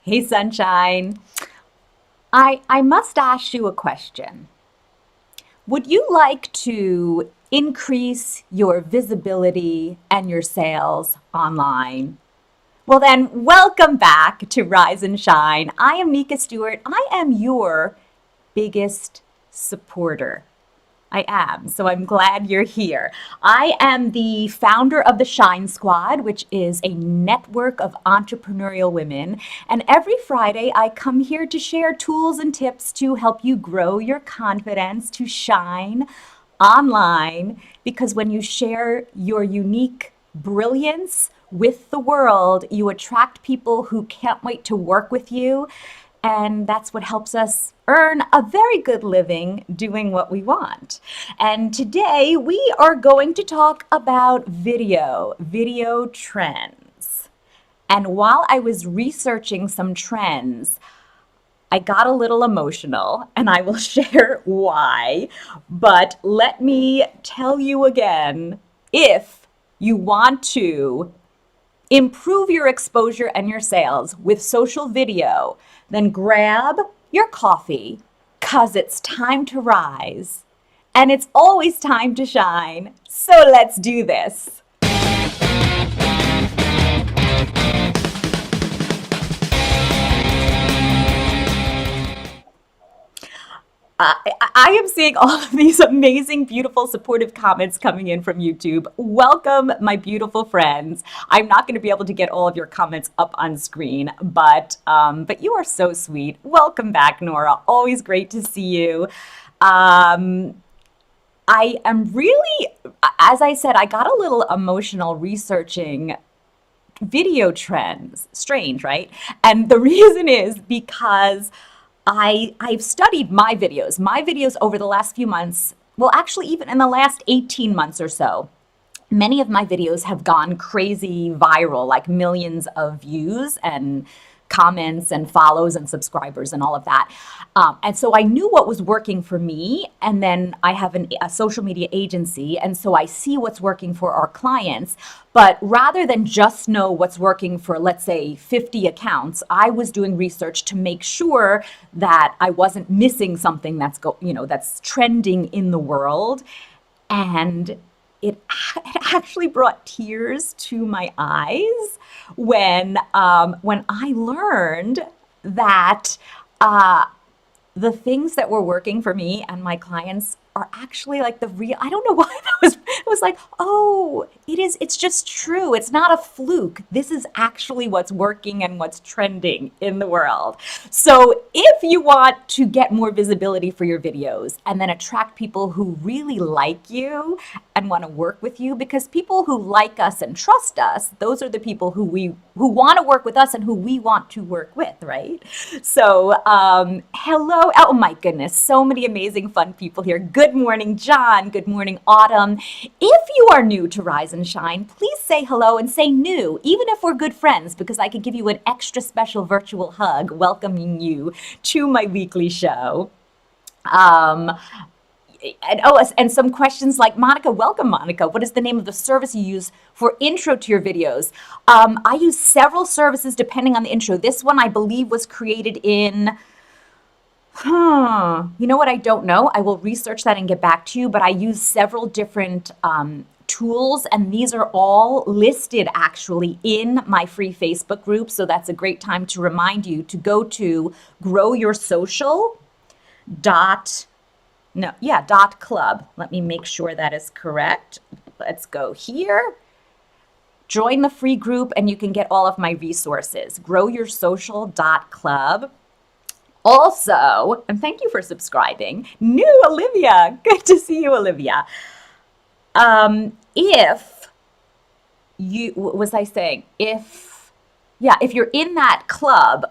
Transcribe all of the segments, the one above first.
Hey, sunshine. I must ask you a question. Would you like to increase your visibility and your sales online? Well, then, welcome back to Rise and Shine. I am Mika Stewart. I am your biggest supporter. I am. So I'm glad you're here. I am the founder of the Shine Squad, which is a network of entrepreneurial women. And every Friday, I come here to share tools and tips to help you grow your confidence to shine online. Because when you share your unique brilliance with the world, you attract people who can't wait to work with you. And that's what helps us earn a very good living doing what we want. And today we are going to talk about video trends. And while I was researching some trends, I got a little emotional and I will share why. But let me tell you again, if you want to improve your exposure and your sales with social video, then grab your coffee because it's time to rise and it's always time to shine. So let's do this. I am seeing all of these amazing, beautiful, supportive comments coming in from YouTube. Welcome, my beautiful friends. I'm not going to be able to get all of your comments up on screen, but you are so sweet. Welcome back, Nora. Always great to see you. I am really, as I said, I got a little emotional researching video trends. Strange, right? And the reason is because I've studied my videos. My videos over the last few months, well, actually, even in the last 18 months or so, many of my videos have gone crazy viral, like millions of views and comments and follows and subscribers and all of that. And so I knew what was working for me. And then I have a social media agency. And so I see what's working for our clients. But rather than just know what's working for, let's say, 50 accounts, I was doing research to make sure that I wasn't missing something that's trending in the world. And it actually brought tears to my eyes when I learned that the things that were working for me and my clients are actually like the real. I don't know why it was like, oh, it's just true. It's not a fluke. This is actually what's working and what's trending in the world. So if you want to get more visibility for your videos and then attract people who really like you and want to work with you, because people who like us and trust us, those are the people who want to work with us and who we want to work with, right? So hello. Oh my goodness, so many amazing fun people here. Good morning, John. Good morning, Autumn. If you are new to Rise and Shine, please say hello and say new, even if we're good friends, because I could give you an extra special virtual hug welcoming you to my weekly show. And some questions like Monica, welcome Monica. What is the name of the service you use for intro to your videos? I use several services depending on the intro. This one I believe was created in, you know what? I don't know. I will research that and get back to you, but I use several different tools, and these are all listed actually in my free Facebook group. So that's a great time to remind you to go to growyoursocial.club. Let me make sure that is correct. Let's go here. Join the free group and you can get all of my resources. growyoursocial.club. Also, and thank you for subscribing, new Olivia. Good to see you, Olivia. If you, what was I saying? If you're in that club,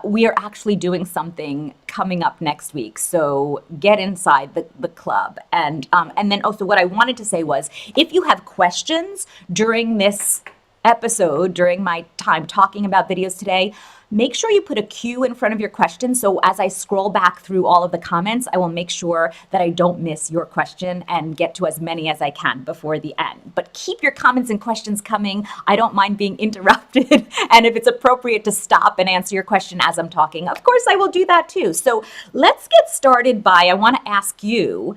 we are actually doing something coming up next week. So get inside the club. And then also what I wanted to say was, if you have questions during this episode, during my time talking about videos today, Make sure you put a Q in front of your question. So as I scroll back through all of the comments, I will make sure that I don't miss your question and get to as many as I can before the end. But keep your comments and questions coming. I don't mind being interrupted. And if it's appropriate to stop and answer your question as I'm talking, of course I will do that too. So let's get started I want to ask you,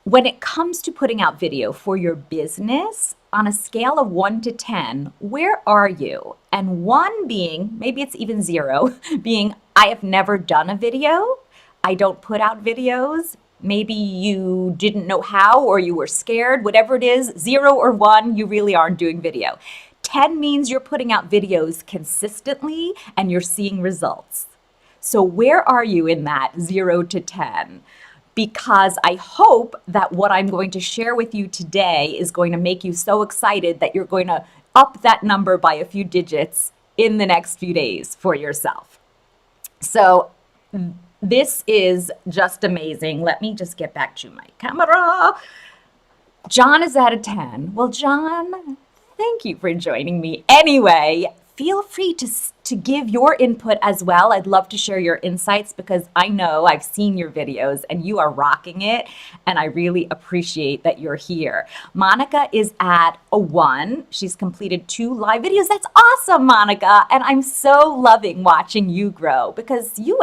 when it comes to putting out video for your business, on a scale of 1 to 10, where are you? And 1 being, maybe it's even 0, being, I have never done a video. I don't put out videos. Maybe you didn't know how or you were scared. Whatever it is, 0 or 1, you really aren't doing video. 10 means you're putting out videos consistently and you're seeing results. So where are you in that 0 to 10? Because I hope that what I'm going to share with you today is going to make you so excited that you're going to up that number by a few digits in the next few days for yourself. So this is just amazing. Let me just get back to my camera. John is at a 10. Well, John, thank you for joining me. Anyway, feel free to give your input as well. I'd love to share your insights because I know I've seen your videos and you are rocking it, and I really appreciate that you're here. Monica is at a 1. She's completed 2 live videos. That's awesome, Monica, and I'm so loving watching you grow because you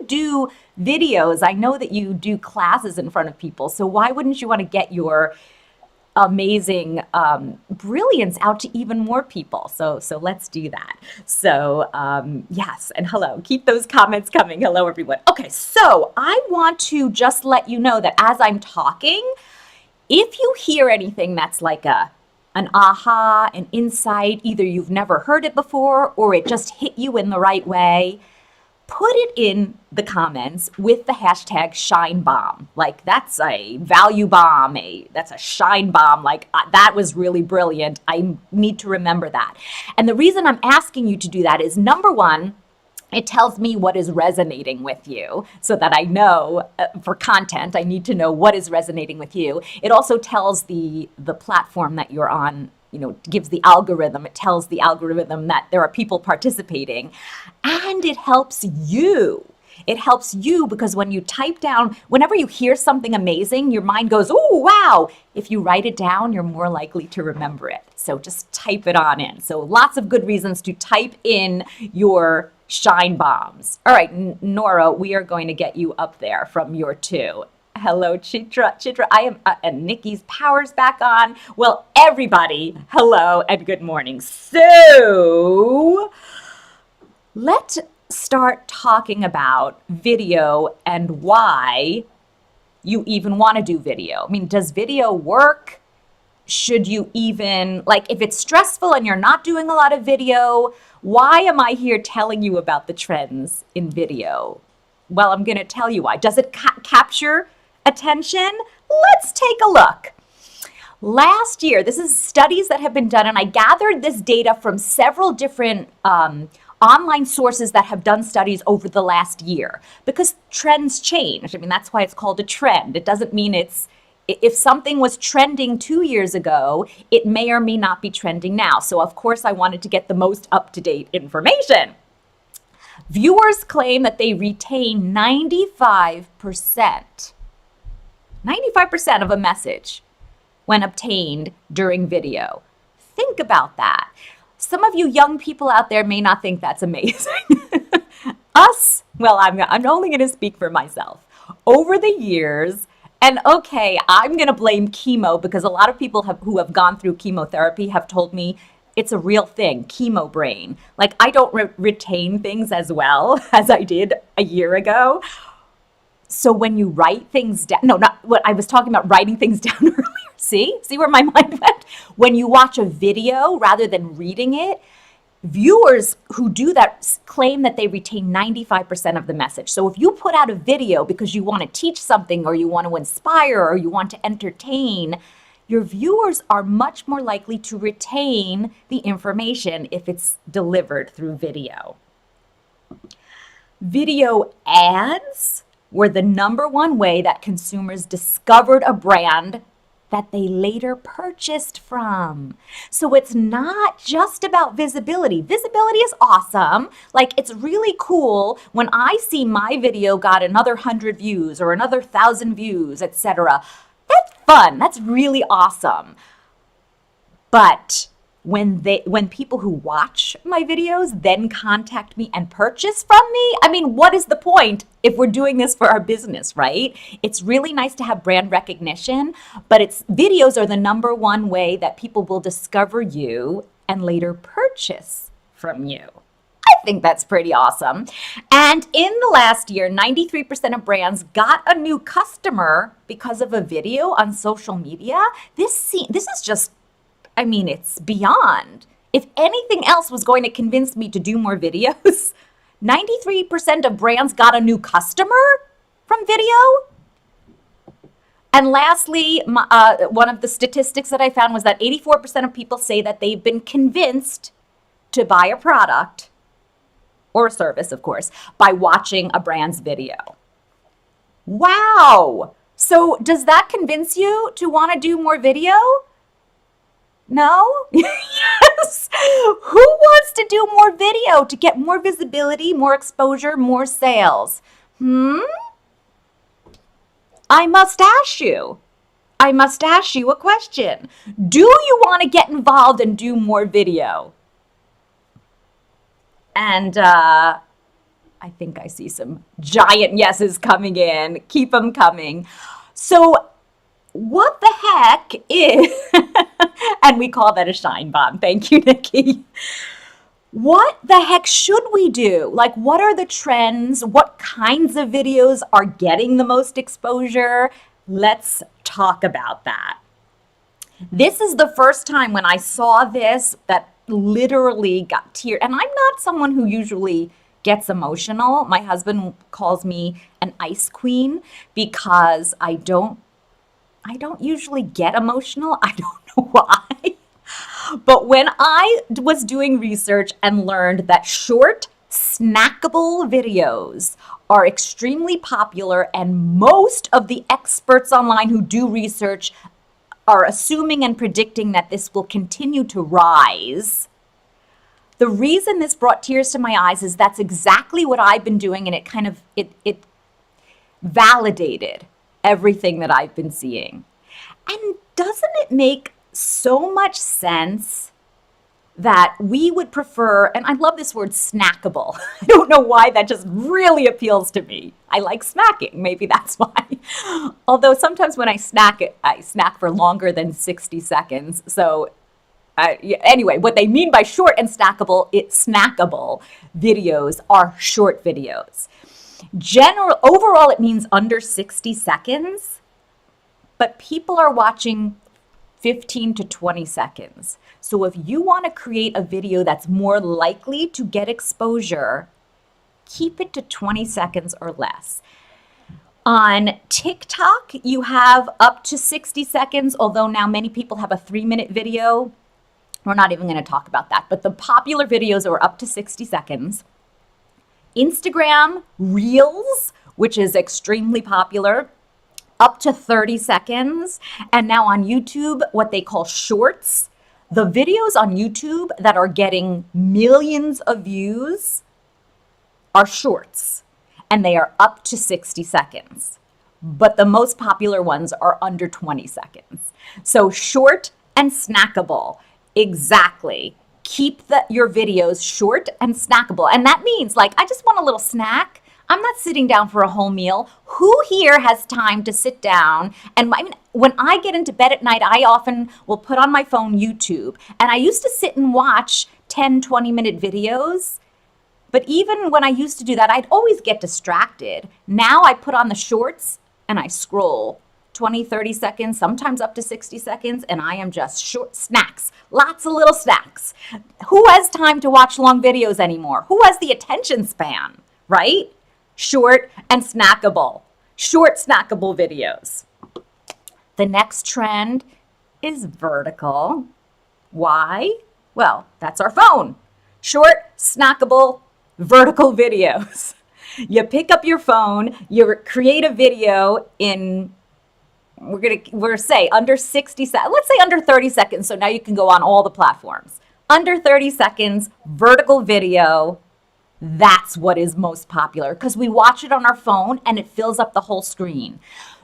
do videos. I know that you do classes in front of people, so why wouldn't you want to get your amazing brilliance out to even more people. So let's do that. So yes, and hello, keep those comments coming. Hello, everyone. Okay, so I want to just let you know that as I'm talking, if you hear anything that's like an aha, an insight, either you've never heard it before or it just hit you in the right way, put it in the comments with the hashtag shine bomb. Like that's a value bomb, that's a shine bomb. Like that was really brilliant. I need to remember that. And the reason I'm asking you to do that is, number one, it tells me what is resonating with you so that I know for content, I need to know what is resonating with you. It also tells the platform that you're on, gives the algorithm. It tells the algorithm that there are people participating, and it helps you. It helps you because when you type down, whenever you hear something amazing, your mind goes, oh, wow. If you write it down, you're more likely to remember it. So just type it on in. So lots of good reasons to type in your shine bombs. All right, Nora, we are going to get you up there from your 2. Hello, Chitra. I am, and Nikki's power's back on. Well, everybody, hello and good morning. So let's start talking about video and why you even want to do video. I mean, does video work? Should you even, if it's stressful and you're not doing a lot of video, why am I here telling you about the trends in video? Well, I'm going to tell you why. Does it capture attention? Let's take a look. Last year, this is studies that have been done, and I gathered this data from several different online sources that have done studies over the last year because trends change. I mean, that's why it's called a trend. It doesn't mean if something was trending 2 years ago, it may or may not be trending now. So of course, I wanted to get the most up-to-date information. Viewers claim that they retain 95% of a message when obtained during video. Think about that. Some of you young people out there may not think that's amazing. Us, well, I'm only going to speak for myself. Over the years, and okay, I'm going to blame chemo because a lot of people who have gone through chemotherapy have told me it's a real thing, chemo brain. Like I don't retain things as well as I did a year ago. So when you write things down, no, not what I was talking about, writing things down earlier. See where my mind went? When you watch a video rather than reading it, viewers who do that claim that they retain 95% of the message. So if you put out a video because you want to teach something or you want to inspire or you want to entertain, your viewers are much more likely to retain the information if it's delivered through video. Video ads were the #1 way that consumers discovered a brand that they later purchased from. So it's not just about visibility. Visibility is awesome. Like, it's really cool when I see my video got another 100 views or another 1,000 views, etc. That's fun. That's really awesome. But when people who watch my videos then contact me and purchase from me, I mean, what is the point if we're doing this for our business, right? It's really nice to have brand recognition, but videos are the number one way that people will discover you and later purchase from you. I think that's pretty awesome. And in the last year, 93% of brands got a new customer because of a video on social media. This is just, I mean, it's beyond. If anything else was going to convince me to do more videos, 93% of brands got a new customer from video. And lastly, one of the statistics that I found was that 84% of people say that they've been convinced to buy a product or a service, of course, by watching a brand's video. Wow. So does that convince you to want to do more video? No? Yes. Who wants to do more video to get more visibility, more exposure, more sales? I must ask you a question. Do you want to get involved and do more video? And I think I see some giant yeses coming in. Keep them coming. So what the heck is, and we call that a shine bomb. Thank you, Nikki. What the heck should we do? Like, what are the trends? What kinds of videos are getting the most exposure? Let's talk about that. This is the first time when I saw this that literally got tears. And I'm not someone who usually gets emotional. My husband calls me an ice queen because I don't usually get emotional. I don't know why. But when I was doing research and learned that short, snackable videos are extremely popular, and most of the experts online who do research are assuming and predicting that this will continue to rise, the reason this brought tears to my eyes is that's exactly what I've been doing, and it validated everything that I've been seeing. And doesn't it make so much sense that we would prefer, and I love this word snackable. I don't know why that just really appeals to me. I like snacking. Maybe that's why. Although sometimes when I snack for longer than 60 seconds. So anyway, what they mean by short and snackable videos are short videos. Overall, it means under 60 seconds, but people are watching 15 to 20 seconds. So if you want to create a video that's more likely to get exposure, keep it to 20 seconds or less. On TikTok, you have up to 60 seconds, although now many people have a 3-minute video. We're not even going to talk about that, but the popular videos are up to 60 seconds. Instagram Reels, which is extremely popular, up to 30 seconds. And now on YouTube, what they call shorts. The videos on YouTube that are getting millions of views are shorts, and they are up to 60 seconds. But the most popular ones are under 20 seconds. So short and snackable, exactly. Keep your videos short and snackable. And that means, like, I just want a little snack. I'm not sitting down for a whole meal. Who here has time to sit down? And when I get into bed at night, I often will put on my phone YouTube. And I used to sit and watch 10, 20-minute videos. But even when I used to do that, I'd always get distracted. Now I put on the shorts and I scroll 20, 30 seconds, sometimes up to 60 seconds, and I am just short snacks, lots of little snacks. Who has time to watch long videos anymore? Who has the attention span, right? Short and snackable. Short snackable videos. The next trend is vertical. Why? Well, that's our phone. Short, snackable, vertical videos. You pick up your phone, you create a video in we're say under 60 seconds, let's say under 30 seconds. So now you can go on all the platforms. Under 30 seconds, vertical video, that's what is most popular because we watch it on our phone and it fills up the whole screen.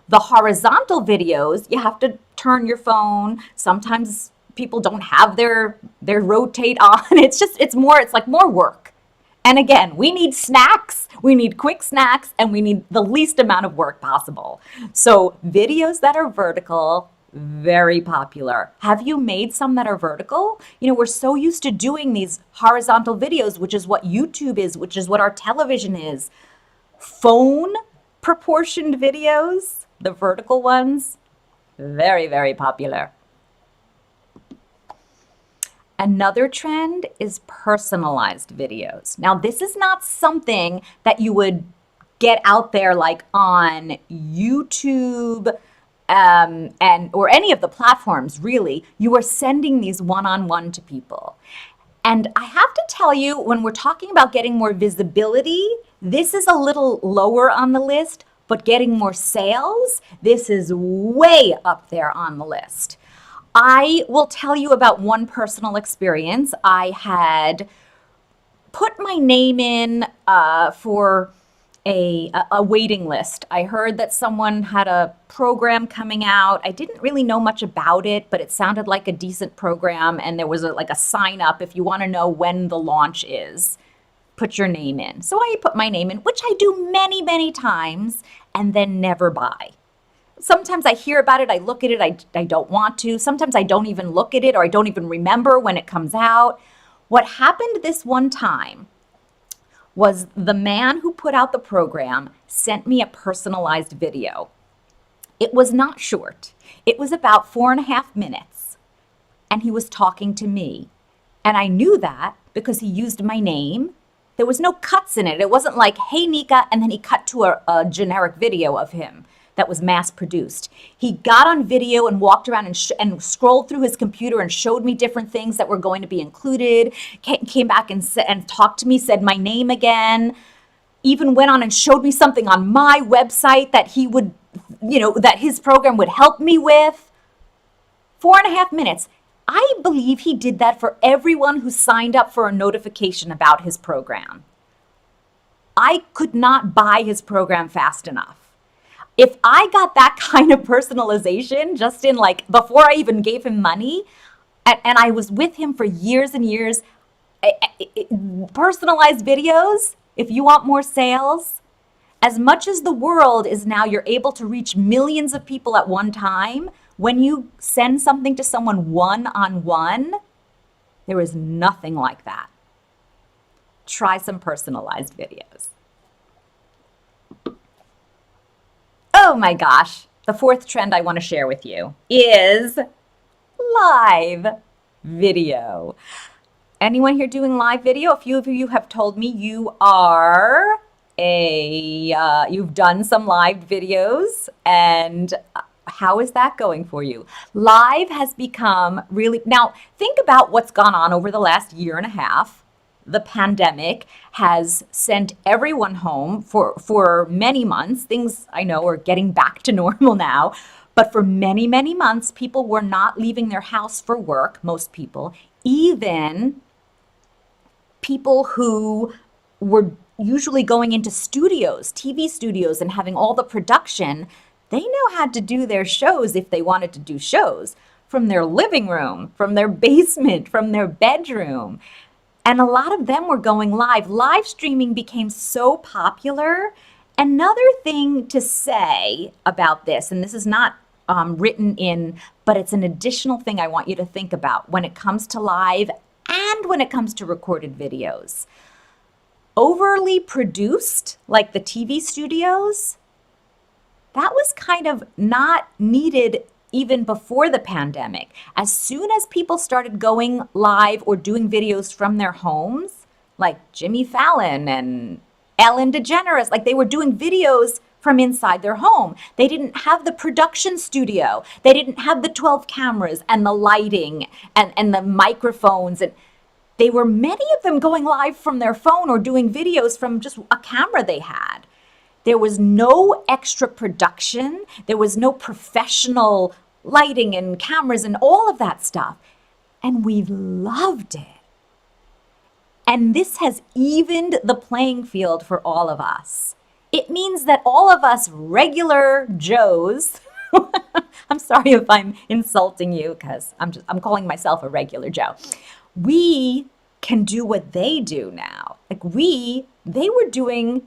The horizontal videos, you have to turn your phone. Sometimes people don't have their rotate on. It's like more work. And again, we need snacks, we need quick snacks, and we need the least amount of work possible. So videos that are vertical, very popular. Have you made some that are vertical? You know, we're so used to doing these horizontal videos, which is what YouTube is, which is what our television is. Phone proportioned videos, the vertical ones, very, very popular. Another trend is personalized videos. Now, this is not something that you would get out there like on YouTube and or any of the platforms, really. You are sending these one-on-one to people. And I have to tell you, when we're talking about getting more visibility, this is a little lower on the list, but getting more sales, this is way up there on the list. I will tell you about one personal experience. I had put my name in for a waiting list. I heard that someone had a program coming out. I didn't really know much about it, but it sounded like a decent program, and there was like a sign up if you want to know when the launch is. Put your name in. So I put my name in, which I do many, many times, and then never buy. Sometimes I hear about it, I look at it, I don't want to. Sometimes I don't even look at it or I don't even remember when it comes out. What happened this one time was the man who put out the program sent me a personalized video. It was not short. It was about 4.5 minutes. And he was talking to me. And I knew that because he used my name. There was no cuts in it. It wasn't like, hey, Nika, and then he cut to a generic video of him that was mass produced. He got on video and walked around and scrolled through his computer and showed me different things that were going to be included, came back and talked to me, said my name again, even went on and showed me something on my website that he would, that his program would help me with. 4.5 minutes. I believe he did that for everyone who signed up for a notification about his program. I could not buy his program fast enough. If I got that kind of personalization just in like before I even gave him money, and I was with him for years and years, personalized videos, if you want more sales, as much as the world is now, you're able to reach millions of people at one time, when you send something to someone one-on-one, there is nothing like that. Try some personalized videos. Oh my gosh, the fourth trend I want to share with you is live video. Anyone here doing live video? A few of you have told me you are you've done some live videos, and how is that going for you? Live has become really, now think about what's gone on over the last year and a half. The pandemic has sent everyone home for many months. Things I know are getting back to normal now. But for many, many months, people were not leaving their house for work, most people. Even people who were usually going into studios, TV studios, and having all the production, they now had to do their shows if they wanted to do shows from their living room, from their basement, from their bedroom. And a lot of them were going live. Live streaming became so popular. Another thing to say about this, and this is not written in, but it's an additional thing I want you to think about when it comes to live and when it comes to recorded videos. Overly produced, like the TV studios, that was kind of not needed even before the pandemic. As soon as people started going live or doing videos from their homes, like Jimmy Fallon and Ellen DeGeneres, like they were doing videos from inside their home. They didn't have the production studio. They didn't have the 12 cameras and the lighting and the microphones. And they were, many of them, going live from their phone or doing videos from just a camera they had. There was no extra production. There was no professional lighting and cameras and all of that stuff. And we loved it. And this has evened the playing field for all of us. It means that all of us regular Joes, I'm sorry if I'm insulting you because I'm calling myself a regular Joe. We can do what they do now. Like they were doing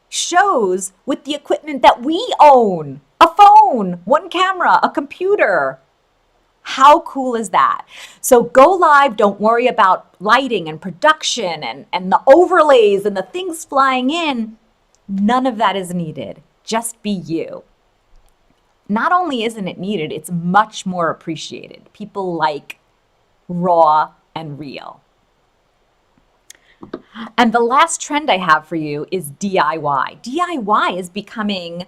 shows with the equipment that we own. A phone, one camera, a computer. How cool is that? So go live, don't worry about lighting and production and the overlays and the things flying in. None of that is needed. Just be you. Not only isn't it needed, it's much more appreciated. People like raw and real. And the last trend I have for you is DIY. DIY is becoming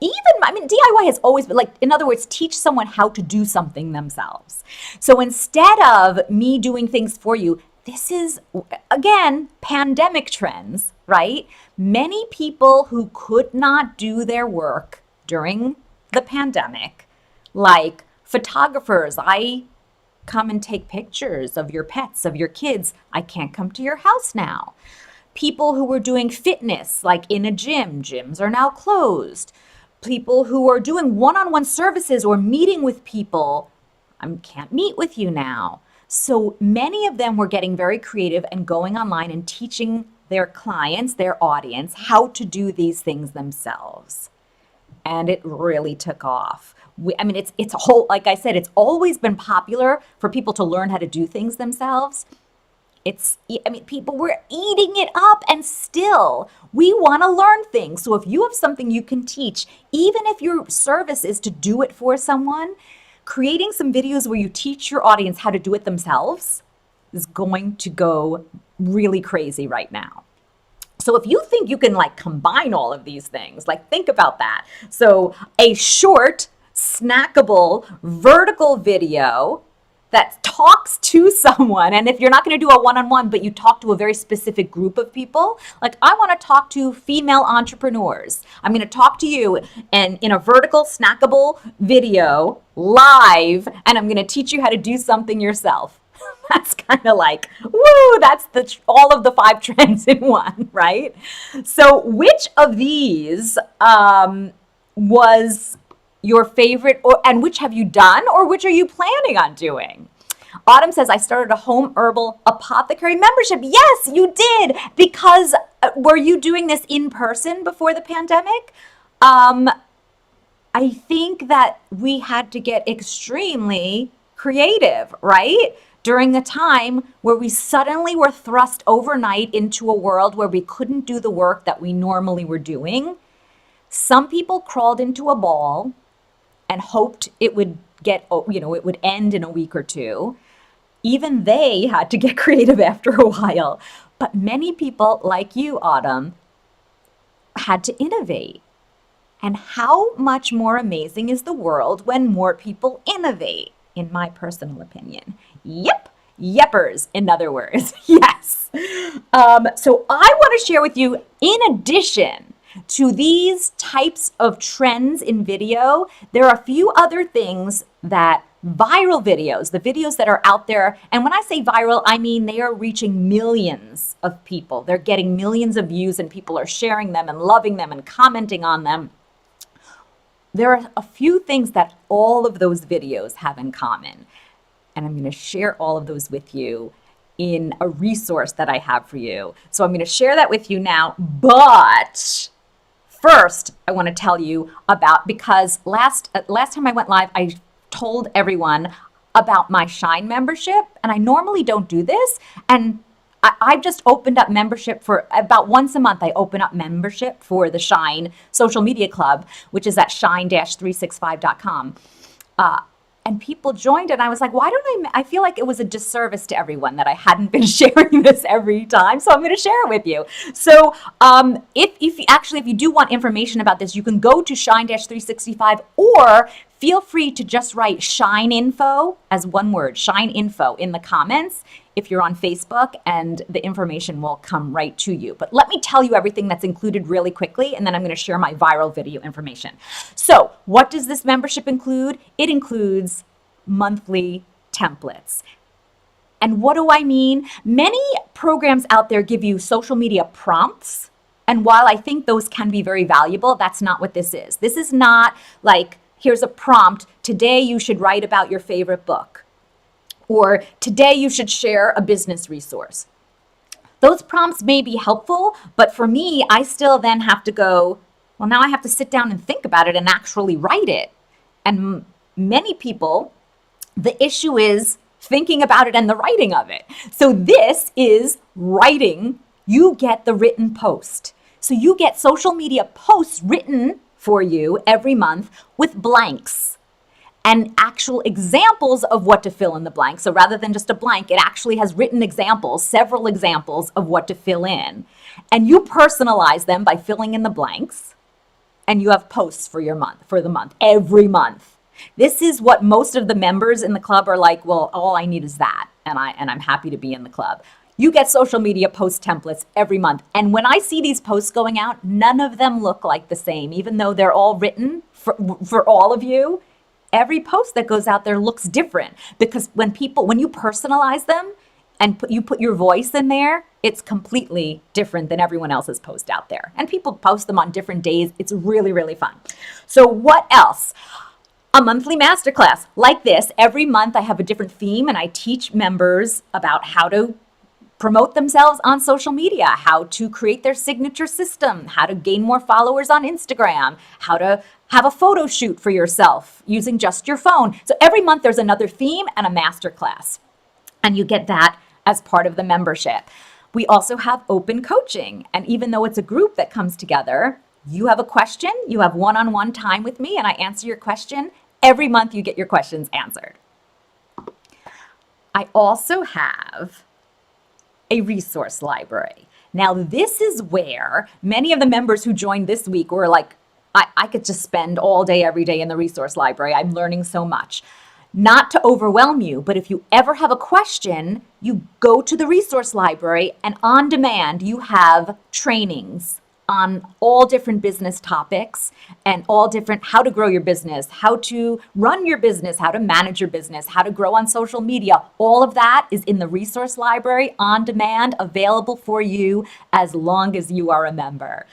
DIY has always been, like, in other words, teach someone how to do something themselves. So instead of me doing things for you, this is, again, pandemic trends, right? Many people who could not do their work during the pandemic, like photographers, I come and take pictures of your pets, of your kids. I can't come to your house now. People who were doing fitness, like in a gym, gyms are now closed. People who are doing one-on-one services or meeting with people, I can't meet with you now. So many of them were getting very creative and going online and teaching their clients, their audience, how to do these things themselves. And it really took off. It's a whole, like I said, it's always been popular for people to learn how to do things themselves. People were eating it up, and still we want to learn things. So if you have something you can teach, even if your service is to do it for someone, creating some videos where you teach your audience how to do it themselves is going to go really crazy right now. So if you think you can combine all of these things, think about that. So a short, snackable, vertical video that talks to someone, and if you're not going to do a one-on-one, but you talk to a very specific group of people, I want to talk to female entrepreneurs. I'm going to talk to you and in a vertical, snackable video live, and I'm going to teach you how to do something yourself. That's kind of woo, that's all of the 5 trends in one, right? So which of these was your favorite, and which have you done, or which are you planning on doing? Autumn says, I started a home herbal apothecary membership. Yes, you did. Because were you doing this in person before the pandemic? I think that we had to get extremely creative, right? During the time where we suddenly were thrust overnight into a world where we couldn't do the work that we normally were doing. Some people crawled into a ball and hoped it would it would end in a week or two. Even they had to get creative after a while. But many people, like you, Autumn, had to innovate. And how much more amazing is the world when more people innovate, in my personal opinion. Yep. Yeppers, in other words. Yes. So I want to share with you, in addition to these types of trends in video, there are a few other things that viral videos, the videos that are out there, and when I say viral, I mean they are reaching millions of people. They're getting millions of views, and people are sharing them and loving them and commenting on them. There are a few things that all of those videos have in common, and I'm going to share all of those with you in a resource that I have for you. So I'm going to share that with you now, but first, I want to tell you about, because last time I went live, I told everyone about my Shine membership, and I normally don't do this, and I've just opened up membership for about once a month. I open up membership for the Shine Social Media Club, which is at shine-365.com. And people joined, and I was like, why don't I feel like it was a disservice to everyone that I hadn't been sharing this every time, so I'm going to share it with you. So if you do want information about this, you can go to Shine-365 or feel free to just write Shine Info as one word, Shine Info in the comments if you're on Facebook, and the information will come right to you. But let me tell you everything that's included really quickly, and then I'm going to share my viral video information. So what does this membership include? It includes monthly templates. And what do I mean? Many programs out there give you social media prompts. And while I think those can be very valuable, that's not what this is. This is not like, here's a prompt, today you should write about your favorite book, or today you should share a business resource. Those prompts may be helpful, but for me, I still then have to go, well, now I have to sit down and think about it and actually write it. And many people, the issue is thinking about it and the writing of it. So this is writing. You get the written post. So you get social media posts written for you every month with blanks and actual examples of what to fill in the blank. So rather than just a blank, it actually has written examples, several examples of what to fill in. And you personalize them by filling in the blanks, and you have posts for your month, for the month, every month. This is what most of the members in the club are like, well, all I need is that, and I'm happy to be in the club. You get social media post templates every month. And when I see these posts going out, none of them look like the same, even though they're all written for all of you. Every post that goes out there looks different, because when you personalize them and you put your voice in there, it's completely different than everyone else's post out there. And people post them on different days. It's really, really fun. So what else? A monthly masterclass like this. Every month I have a different theme, and I teach members about how to promote themselves on social media, how to create their signature system, how to gain more followers on Instagram, how to have a photo shoot for yourself using just your phone. So every month there's another theme and a masterclass, and you get that as part of the membership. We also have open coaching, and even though it's a group that comes together, you have a question, you have one-on-one time with me, and I answer your question. Every month you get your questions answered. I also have a resource library. Now, this is where many of the members who joined this week were like, I could just spend all day, every day in the resource library. I'm learning so much. Not to overwhelm you, but if you ever have a question, you go to the resource library, and on demand, you have trainings on all different business topics and all different, how to grow your business, how to run your business, how to manage your business, how to grow on social media. All of that is in the resource library on demand, available for you as long as you are a member.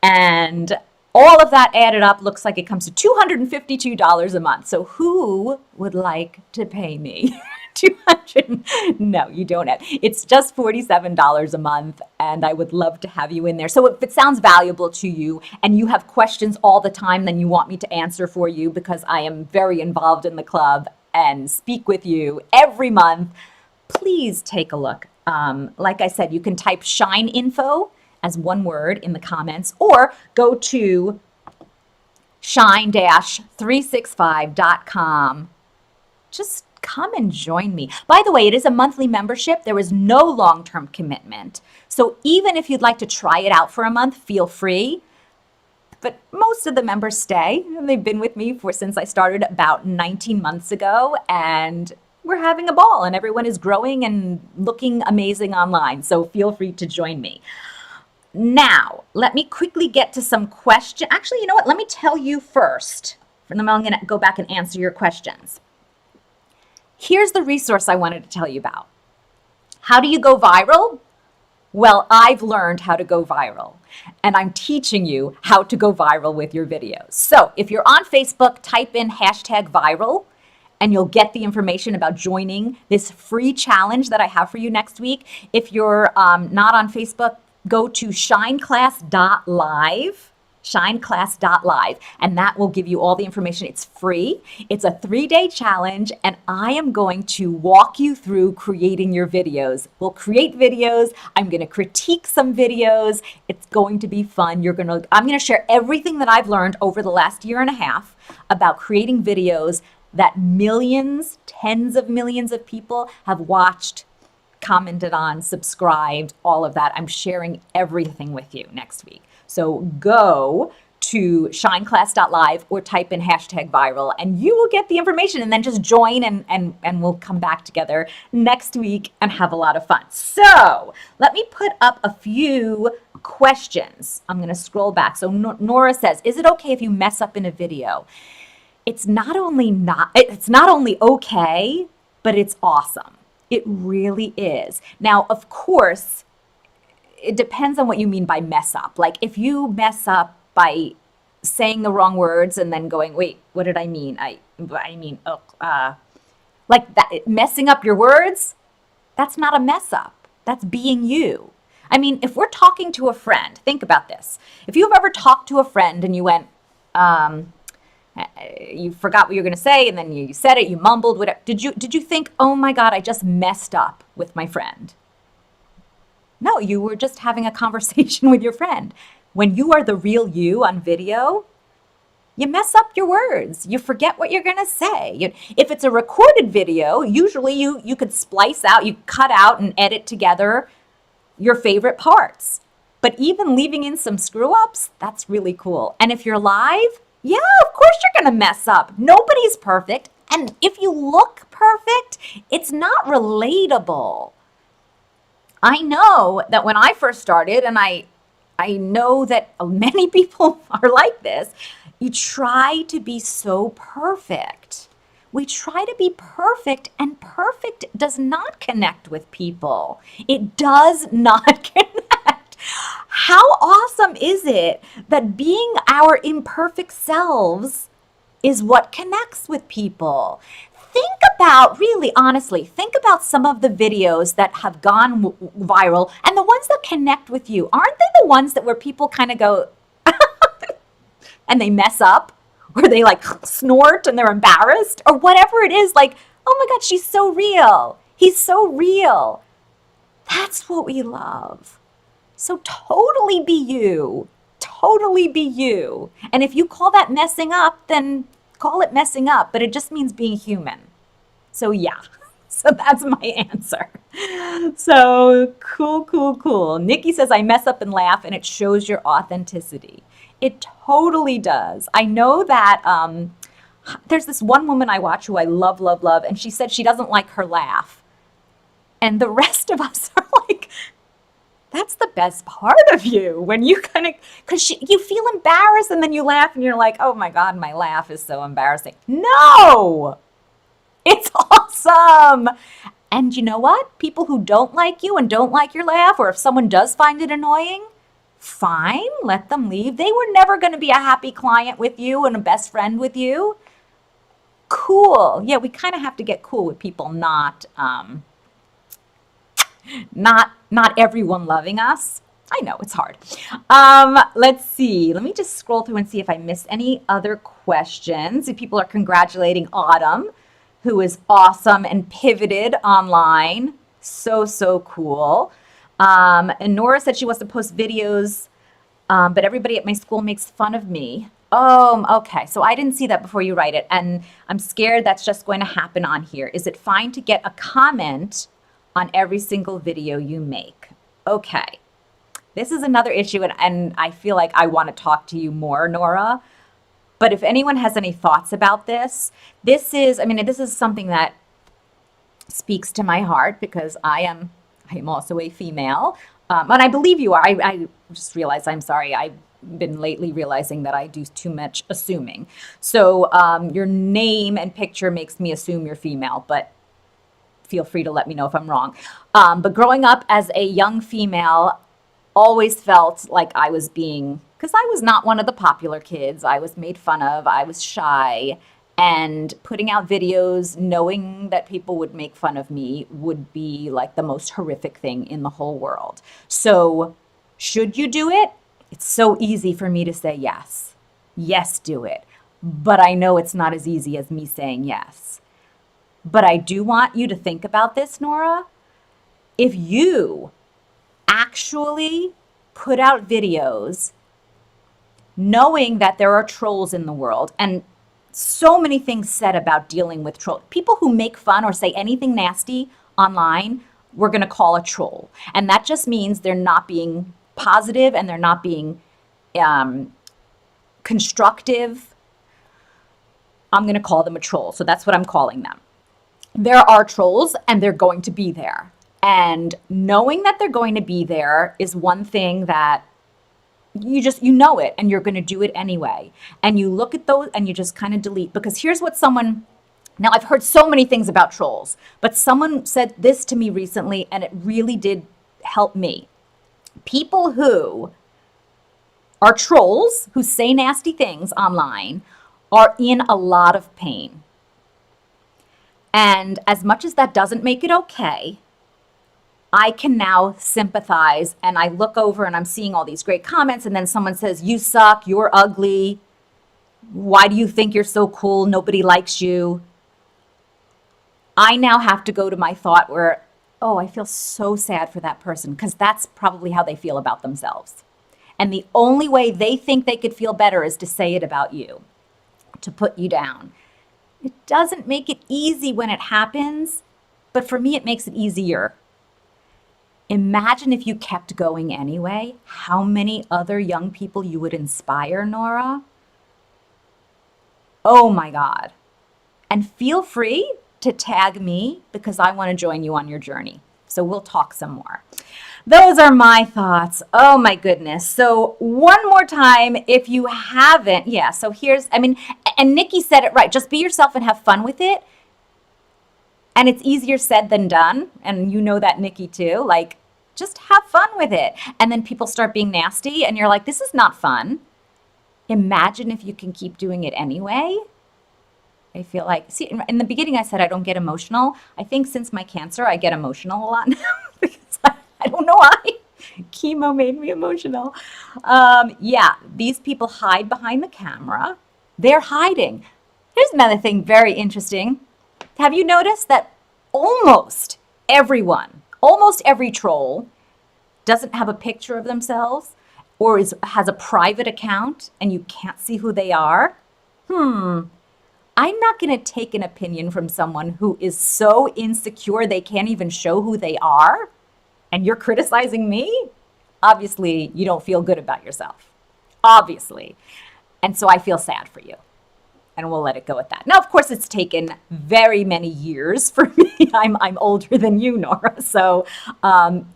And all of that added up looks like it comes to $252 a month. So who would like to pay me? 200? No, you don't have. It's just $47 a month, and I would love to have you in there. So if it sounds valuable to you and you have questions all the time, then you want me to answer for you, because I am very involved in the club and speak with you every month, please take a look. Like I said, you can type Shine Info as one word in the comments, or go to shine-365.com. Just come and join me. By the way, it is a monthly membership. There is no long-term commitment. So even if you'd like to try it out for a month, feel free. But most of the members stay. They've been with me since I started about 19 months ago, and we're having a ball, and everyone is growing and looking amazing online. So feel free to join me. Now, let me quickly get to some questions. Actually, you know what? Let me tell you first, and then I'm going to go back and answer your questions. Here's the resource I wanted to tell you about. How do you go viral? Well, I've learned how to go viral, and I'm teaching you how to go viral with your videos. So if you're on Facebook, type in #viral, and you'll get the information about joining this free challenge that I have for you next week. If you're not on Facebook, go to shineclass.live. shineclass.live, and that will give you all the information. It's free. It's a 3-day challenge, and I am going to walk you through creating your videos. We'll create videos. I'm going to critique some videos. It's going to be fun. I'm going to share everything that I've learned over the last year and a half about creating videos that millions, tens of millions of people have watched, commented on, subscribed, all of that. I'm sharing everything with you next week. So go to shineclass.live or type in hashtag viral and you will get the information, and then just join and we'll come back together next week and have a lot of fun. So let me put up a few questions. I'm going to scroll back. So Nora says, is it okay if you mess up in a video? It's not only okay, but it's awesome. It really is. Now, of course, it depends on what you mean by mess up. Like if you mess up by saying the wrong words and then going, wait, what did I mean? Like that, messing up your words, that's not a mess up. That's being you. I mean, if we're talking to a friend, think about this. If you've ever talked to a friend and you went, you forgot what you were going to say, and then you said it, you mumbled, whatever. Did you think, oh my God, I just messed up with my friend? No, you were just having a conversation with your friend. When you are the real you on video, you mess up your words. You forget what you're going to say. If it's a recorded video, usually you could splice out, you cut out and edit together your favorite parts. But even leaving in some screw ups, that's really cool. And if you're live, yeah, of course you're going to mess up. Nobody's perfect. And if you look perfect, it's not relatable. I know that when I first started, and I know that many people are like this, you try to be so perfect. We try to be perfect, and perfect does not connect with people. It does not connect. How awesome is it that being our imperfect selves is what connects with people? Think about, really honestly, think about some of the videos that have gone viral and the ones that connect with you. Aren't they the ones that where people kind of go and they mess up, or they like snort and they're embarrassed, or whatever it is, like, oh my God, she's so real. He's so real. That's what we love. So totally be you. Totally be you. And if you call that messing up, then call it messing up, but it just means being human. So yeah, so that's my answer. So cool. Nikki says, I mess up and laugh and it shows your authenticity. It totally does. I know that there's this one woman I watch who I love, and she said she doesn't like her laugh. And the rest of us are like, that's the best part of you, when you kind of, because you feel embarrassed and then you laugh and you're like, oh my God, my laugh is so embarrassing. No, it's awesome. And you know what? People who don't like you and don't like your laugh, or if someone does find it annoying, fine, let them leave. They were never going to be a happy client with you and a best friend with you. Cool. Yeah, we kind of have to get cool with people not everyone loving us. I know it's hard. Let's see. Let me just scroll through and see if I missed any other questions. If people are congratulating Autumn, who is awesome and pivoted online. So cool. And Nora said she wants to post videos, but everybody at my school makes fun of me. Oh, okay. So I didn't see that before you write it. And I'm scared that's just going to happen on here. Is it fine to get a comment on every single video you make? Okay. This is another issue, and I feel like I want to talk to you more, Nora. But if anyone has any thoughts about this, this is something that speaks to my heart, because I am also a female. And I believe you are. I just realized, I'm sorry, I've been lately realizing that I do too much assuming. So your name and picture makes me assume you're female, but feel free to let me know if I'm wrong. But growing up as a young female, always felt like I was being, because I was not one of the popular kids. I was made fun of. I was shy. And putting out videos, knowing that people would make fun of me, would be like the most horrific thing in the whole world. So should you do it? It's so easy for me to say yes. Yes, do it. But I know it's not as easy as me saying yes. But I do want you to think about this, Nora. If you actually put out videos knowing that there are trolls in the world, and so many things said about dealing with trolls, people who make fun or say anything nasty online, we're going to call a troll. And that just means they're not being positive and they're not being constructive, I'm going to call them a troll. So that's what I'm calling them. There are trolls and they're going to be there. And knowing that they're going to be there is one thing that you know it, and you're going to do it anyway. And you look at those and you just kind of delete, because here's what now I've heard so many things about trolls, but someone said this to me recently and it really did help me. People who are trolls, who say nasty things online, are in a lot of pain. And as much as that doesn't make it okay, I can now sympathize, and I look over and I'm seeing all these great comments, and then someone says, you suck, you're ugly, why do you think you're so cool, nobody likes you. I now have to go to my thought where, oh, I feel so sad for that person, because that's probably how they feel about themselves. And the only way they think they could feel better is to say it about you, to put you down. It doesn't make it easy when it happens, but for me, it makes it easier. Imagine if you kept going anyway, how many other young people you would inspire, Nora. Oh my God. And feel free to tag me, because I want to join you on your journey. So we'll talk some more. Those are my thoughts. Oh my goodness. So one more time, if you haven't, so and Nikki said it right. Just be yourself and have fun with it. And it's easier said than done. And you know that, Nikki, too. Like, just have fun with it. And then people start being nasty and you're like, this is not fun. Imagine if you can keep doing it anyway. I feel like, see, in the beginning I said I don't get emotional. I think since my cancer, I get emotional a lot now because I don't know why. Chemo made me emotional. These people hide behind the camera. They're hiding. Here's another thing very interesting. Have you noticed that almost every troll doesn't have a picture of themselves or has a private account and you can't see who they are? I'm not going to take an opinion from someone who is so insecure they can't even show who they are, and you're criticizing me? Obviously, you don't feel good about yourself. Obviously. And so I feel sad for you. And we'll let it go at that. Now, of course, it's taken very many years for me. I'm older than you, Nora. So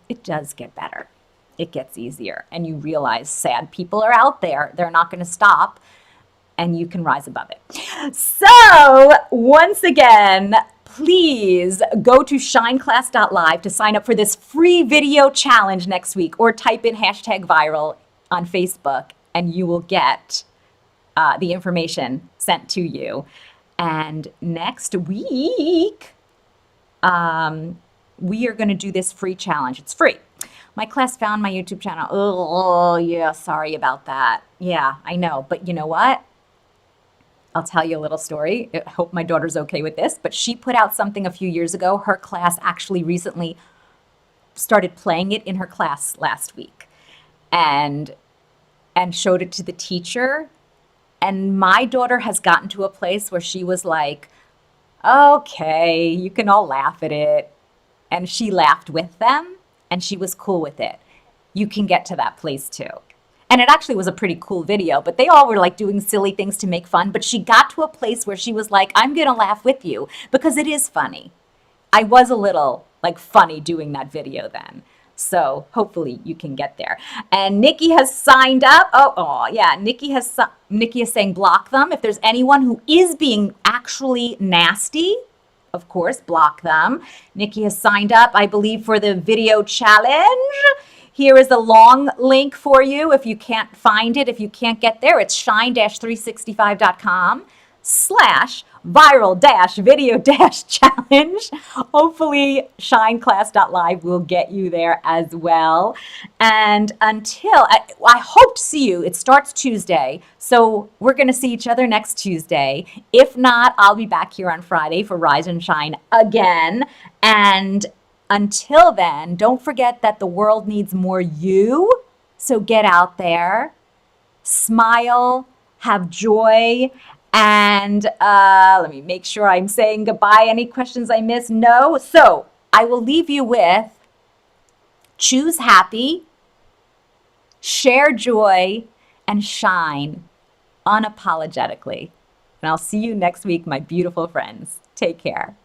it does get better. It gets easier. And you realize sad people are out there. They're not going to stop. And you can rise above it. So once again, please go to shineclass.live to sign up for this free video challenge next week, or type in #viral on Facebook and you will get the information sent to you. And next week, we are going to do this free challenge. It's free. My class found my YouTube channel. Oh, yeah, sorry about that. Yeah, I know. But you know what? I'll tell you a little story. I hope my daughter's okay with this, but she put out something a few years ago. Her class actually recently started playing it in her class last week and showed it to the teacher. And my daughter has gotten to a place where she was like, okay, you can all laugh at it. And she laughed with them and she was cool with it. You can get to that place too. And it actually was a pretty cool video, but they all were like doing silly things to make fun. But she got to a place where she was like, I'm going to laugh with you because it is funny. I was a little like funny doing that video then. So hopefully you can get there. And Nikki has signed up. Nikki is saying block them. If there's anyone who is being actually nasty, of course, block them. Nikki has signed up, I believe, for the video challenge. Here is a long link for you if you can't find it. If you can't get there, it's shine-365.com/viral-video-challenge. Hopefully, shineclass.live will get you there as well. And I hope to see you. It starts Tuesday, so we're going to see each other next Tuesday. If not, I'll be back here on Friday for Rise and Shine again. And until then, don't forget that the world needs more you. So get out there, smile, have joy, and let me make sure I'm saying goodbye. Any questions I missed? No. So I will leave you with choose happy, share joy, and shine unapologetically. And I'll see you next week, my beautiful friends. Take care.